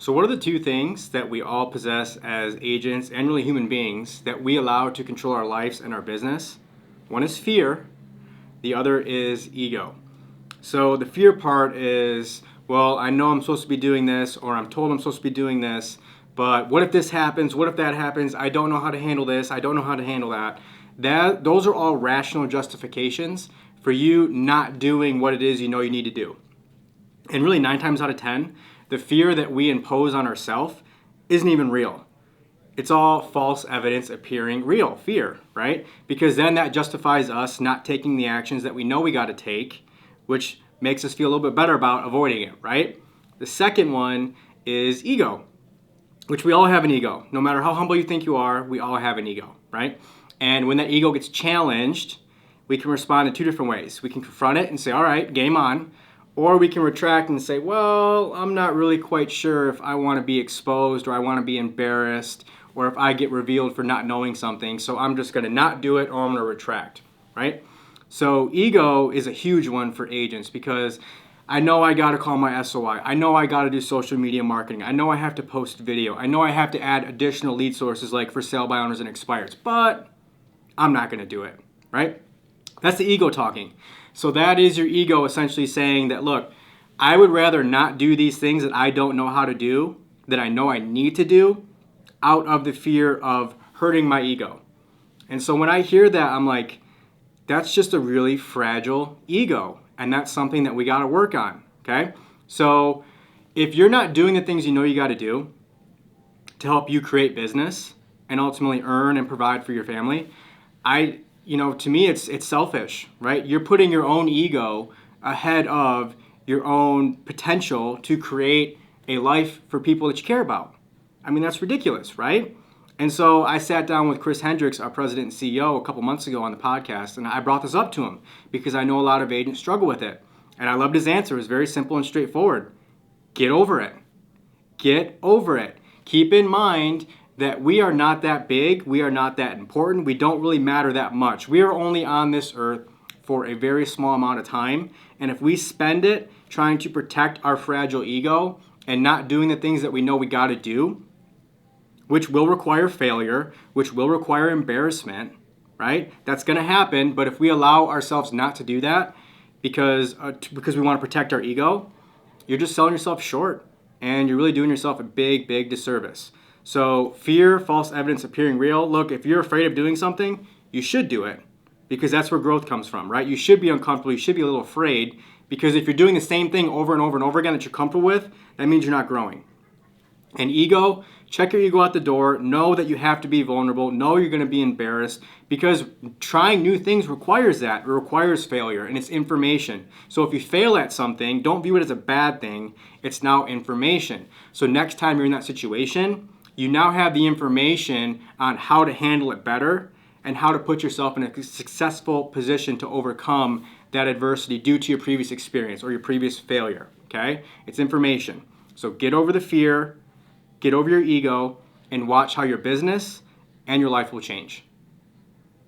So what are the two things that we all possess as agents and really human beings that we allow to control our lives and our business? One is fear, the other is ego. So the fear part is, well, I know I'm supposed to be doing this, or I'm told I'm supposed to be doing this, but what if this happens? What if that happens? I don't know how to handle this. I don't know how to handle that. Those are all rational justifications for you not doing what it is you know you need to do. And really 9 times out of 10, the fear that we impose on ourselves isn't even real. It's all false evidence appearing real, fear, right? Because then that justifies us not taking the actions that we know we got to take, which makes us feel a little bit better about avoiding it, right? The second one is ego, which we all have an ego. No matter how humble you think you are, we all have an ego, right? And when that ego gets challenged, we can respond in 2 different ways. We can confront it and say, all right, game on. Or we can retract and say, well, I'm not really quite sure if I want to be exposed or I want to be embarrassed or if I get revealed for not knowing something. So I'm just going to not do it or I'm going to retract, right? So ego is a huge one for agents because I know I got to call my SOI. I know I got to do social media marketing. I know I have to post video. I know I have to add additional lead sources like for sale by owners and expires, but I'm not going to do it, right? That's the ego talking. So that is your ego essentially saying that, look, I would rather not do these things that I don't know how to do, that I know I need to do, out of the fear of hurting my ego. And so when I hear that, I'm like, that's just a really fragile ego. And that's something that we got to work on, okay? So if you're not doing the things you know you got to do to help you create business and ultimately earn and provide for your family, to me, it's selfish, right? You're putting your own ego ahead of your own potential to create a life for people that you care about. I mean, that's ridiculous, right? And so I sat down with Chris Hendricks, our president and CEO, a couple months ago on the podcast, and I brought this up to him because I know a lot of agents struggle with it. And I loved his answer. It was very simple and straightforward. Get over it. Get over it. Keep in mind that we are not that big, we are not that important, we don't really matter that much. We are only on this earth for a very small amount of time, and if we spend it trying to protect our fragile ego and not doing the things that we know we got to do, which will require failure, which will require embarrassment, right? That's going to happen, but if we allow ourselves not to do that because we want to protect our ego, you're just selling yourself short, and you're really doing yourself a big, big disservice. So fear, false evidence appearing real. Look, if you're afraid of doing something, you should do it because that's where growth comes from, right? You should be uncomfortable. You should be a little afraid because if you're doing the same thing over and over and over again that you're comfortable with, that means you're not growing. And ego, check your ego out the door. Know that you have to be vulnerable. Know you're going to be embarrassed because trying new things requires that. It requires failure and it's information. So if you fail at something, don't view it as a bad thing. It's now information. So next time you're in that situation, you now have the information on how to handle it better and how to put yourself in a successful position to overcome that adversity due to your previous experience or your previous failure, okay? It's information. So get over the fear, get over your ego, and watch how your business and your life will change.